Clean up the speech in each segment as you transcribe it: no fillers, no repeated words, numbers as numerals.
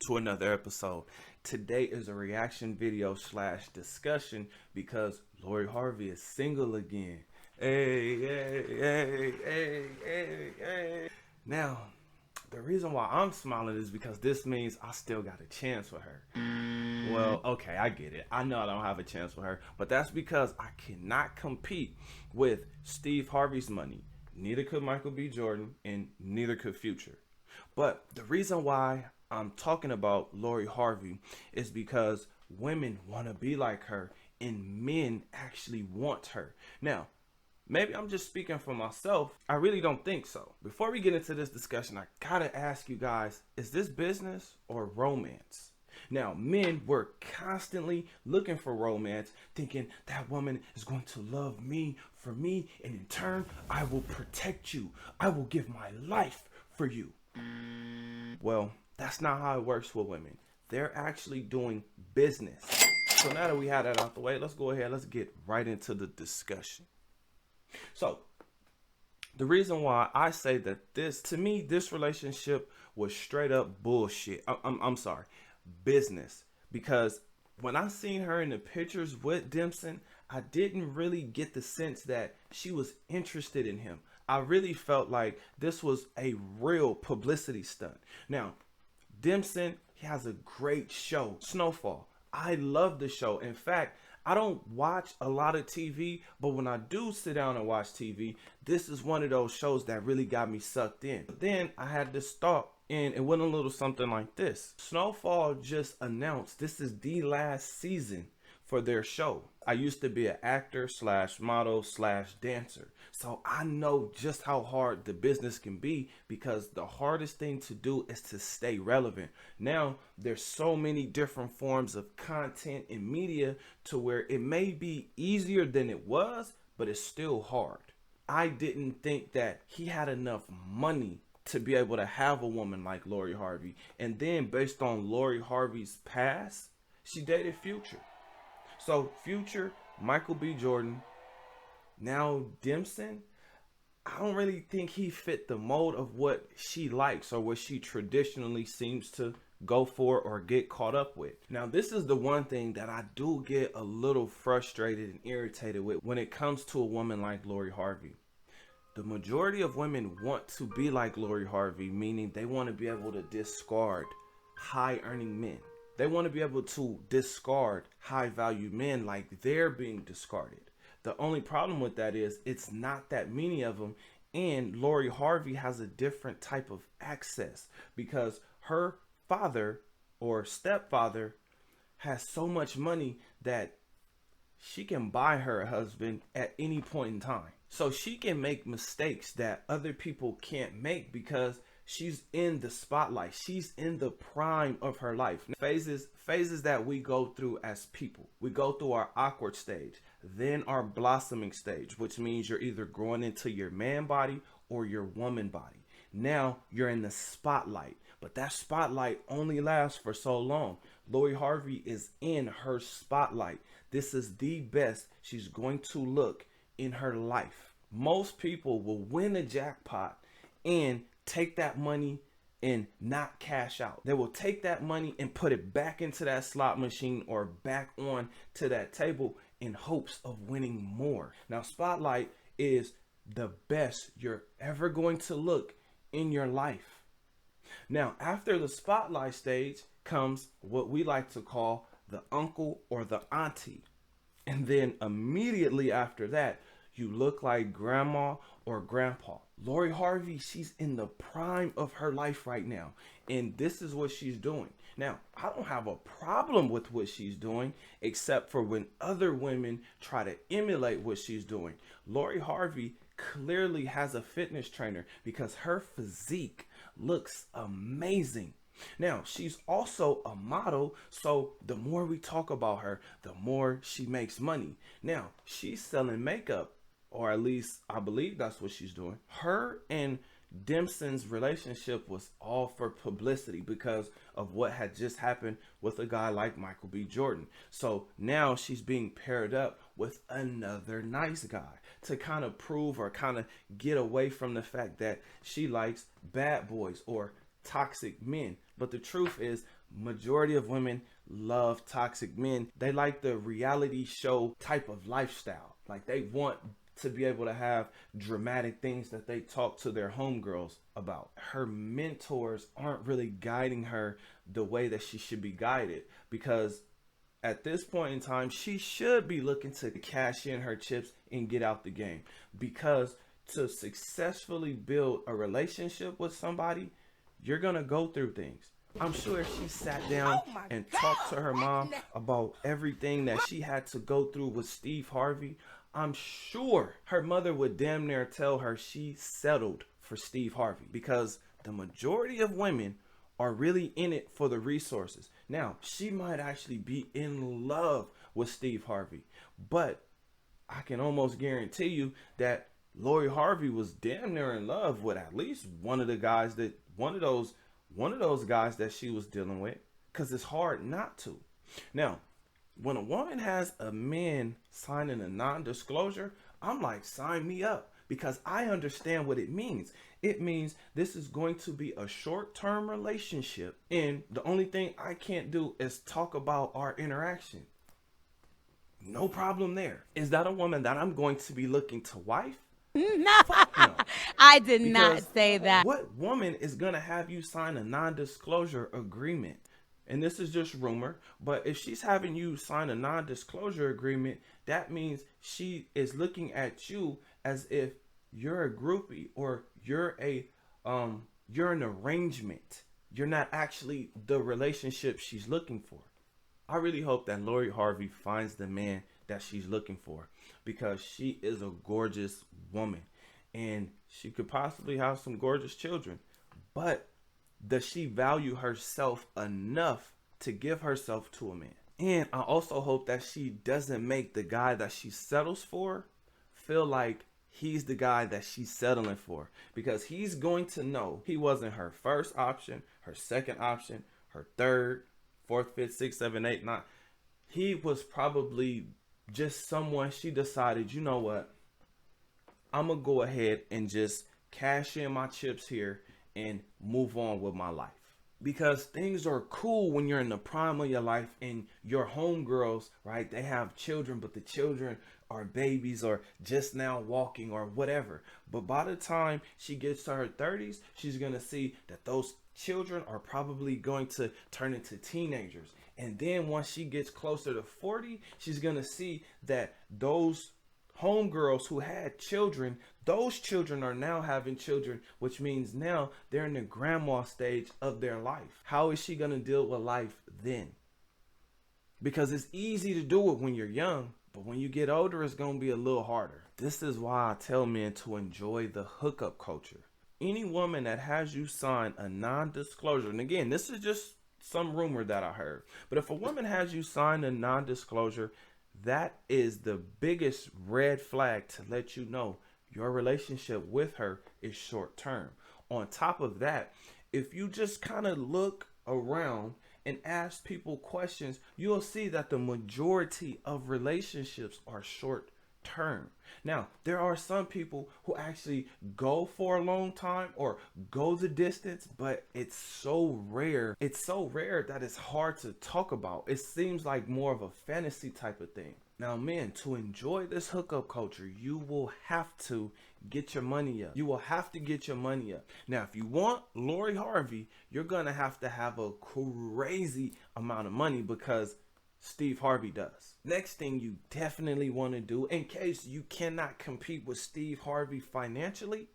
to another episode. Today is a reaction video slash discussion because Lori Harvey is single again. Hey. Now, the reason why I'm smiling is because this means I still got a chance with her. Well, okay, I get it. I know I don't have a chance with her, but that's because I cannot compete with Steve Harvey's money. Neither could Michael B. Jordan, and neither could Future. But the reason why I'm talking about Lori Harvey is because women want to be like her and men actually want her. Now, maybe I'm just speaking for myself. I really don't think so. Before we get into this discussion, I gotta ask you guys, is this business or romance? Now, men were constantly looking for romance, thinking that woman is going to love me for me, and in turn, I will protect you. I will give my life for you. Well, that's not how it works with women. They're actually doing business. So now that we have that out the way, let's go ahead, let's get right into the discussion. So, the reason why I say that to me, this relationship was straight up bullshit. I'm sorry, business. Because when I seen her in the pictures with Damson, I didn't really get the sense that she was interested in him. I really felt like this was a real publicity stunt. Now, Damson, he has a great show, Snowfall. I love the show. In fact, I don't watch a lot of TV, but when I do sit down and watch TV, this is one of those shows that really got me sucked in. But then I had this thought, and it went a little something like this. Snowfall just announced this is the last season for their show. I used to be an actor slash model slash dancer, so I know just how hard the business can be, because the hardest thing to do is to stay relevant. Now there's so many different forms of content and media to where it may be easier than it was, but it's still hard. I didn't think that he had enough money to be able to have a woman like Lori Harvey, and then based on Lori Harvey's past, she dated Future. So Future, Michael B. Jordan, now Damson, I don't really think he fit the mold of what she likes or what she traditionally seems to go for or get caught up with. Now, this is the one thing that I do get a little frustrated and irritated with when it comes to a woman like Lori Harvey. The majority of women want to be like Lori Harvey, meaning they want to be able to discard high earning men. They want to be able to discard high value men like they're being discarded. The only problem with that is it's not that many of them, and Lori Harvey has a different type of access because her father or stepfather has so much money that she can buy her a husband at any point in time. So she can make mistakes that other people can't make because she's in the spotlight. She's in the prime of her life. Phases that we go through as people. We go through our awkward stage, then our blossoming stage, which means you're either growing into your man body or your woman body. Now you're in the spotlight, but that spotlight only lasts for so long. Lori Harvey is in her spotlight. This is the best she's going to look in her life. Most people will win a jackpot and take that money and not cash out. They will take that money and put it back into that slot machine or back on to that table in hopes of winning more. Now, spotlight is the best you're ever going to look in your life. Now, after the spotlight stage comes what we like to call the uncle or the auntie. And then immediately after that, you look like grandma or grandpa. Lori Harvey, she's in the prime of her life right now, and this is what she's doing. Now, I don't have a problem with what she's doing, except for when other women try to emulate what she's doing. Lori Harvey clearly has a fitness trainer because her physique looks amazing. Now, she's also a model, so the more we talk about her, the more she makes money. Now, she's selling makeup, or at least I believe that's what she's doing. Her and Damson's relationship was all for publicity because of what had just happened with a guy like Michael B. Jordan. So now she's being paired up with another nice guy to kind of prove or kind of get away from the fact that she likes bad boys or toxic men. But the truth is, Majority of women love toxic men. They like the reality show type of lifestyle. Like they want to be able to have dramatic things that they talk to their homegirls about. Her mentors aren't really guiding her the way that she should be guided, because at this point in time, she should be looking to cash in her chips and get out the game. Because to successfully build a relationship with somebody, you're going to go through things. I'm sure if she sat down and talked to her mom about everything that she had to go through with Steve Harvey, I'm sure her mother would damn near tell her she settled for Steve Harvey, because the majority of women are really in it for the resources. Now, she might actually be in love with Steve Harvey, but I can almost guarantee you that Lori Harvey was damn near in love with at least one of the guys that one of those guys that she was dealing with, because it's hard not to. Now, when a woman has a man signing a non-disclosure, I'm like, sign me up, because I understand what it means. It means this is going to be a short-term relationship, and the only thing I can't do is talk about our interaction. No problem there. Is that a woman that I'm going to be looking to wife? No, No. I did not Because say that. what woman is going to have you sign a non-disclosure agreement? And this is just rumor, but if she's having you sign a non-disclosure agreement, that means she is looking at you as if you're a groupie, or you're an arrangement. You're not actually the relationship she's looking for. I really hope that Lori Harvey finds the man that she's looking for, because she is a gorgeous woman and she could possibly have some gorgeous children. But does she value herself enough to give herself to a man? And I also hope that she doesn't make the guy that she settles for feel like he's the guy that she's settling for, because he's going to know he wasn't her first option, her second option, her third, fourth, fifth, sixth, seventh, eighth, ninth. He was probably just someone she decided, you know what, I'm going to go ahead and just cash in my chips here and move on with my life. Because things are cool when you're in the prime of your life and your homegirls, right, they have children, but the children are babies or just now walking or whatever. But by the time she gets to her 30s, she's going to see that those children are probably going to turn into teenagers. And then once she gets closer to 40, she's going to see that those homegirls who had children, those children are now having children, which means now they're in the grandma stage of their life. How is she going to deal with life then? Because it's easy to do it when you're young, but when you get older, it's going to be a little harder. This is why I tell men to enjoy the hookup culture. Any woman that has you sign a non-disclosure, and again, this is just some rumor that I heard, but if a woman has you sign a non-disclosure, that is the biggest red flag to let you know your relationship with her is short term. On top of that, if you just kind of look around and ask people questions, you'll see that the majority of relationships are short term. Now, there are some people who actually go for a long time or go the distance, but it's so rare. It's so rare that it's hard to talk about. It seems like more of a fantasy type of thing. Now, men, to enjoy this hookup culture, you will have to get your money up. You will have to get your money up. Now, if you want Lori Harvey, you're going to have a crazy amount of money, because Steve Harvey does. Next thing you definitely want to do, in case you cannot compete with Steve Harvey financially,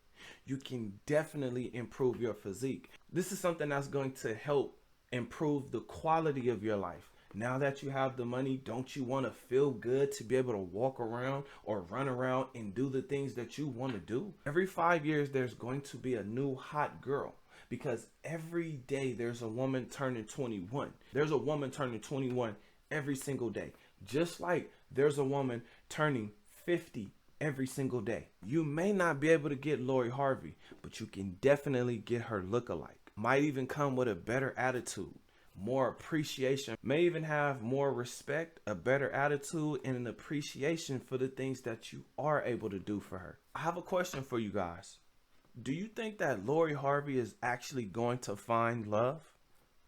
you can definitely improve your physique. This is something that's going to help improve the quality of your life. Now that you have the money, don't you want to feel good to be able to walk around or run around and do the things that you want to do? Every 5 years, there's going to be a new hot girl, because every day there's a woman turning 21. There's a woman turning 21 every single day. Just like there's a woman turning 50 every single day. You may not be able to get Lori Harvey, but you can definitely get her lookalike. Might even come with a better attitude, more appreciation, may even have more respect, a better attitude, and an appreciation for the things that you are able to do for her. I have a question for you guys. Do you think that Lori Harvey is actually going to find love?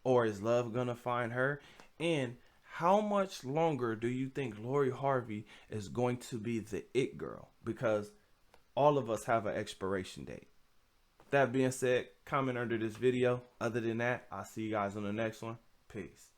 or is love gonna find her? And how much longer do you think Lori Harvey is going to be the it girl? Because all of us have an expiration date. That being said, comment under this video. Other than that, I'll see you guys on the next one. Peace.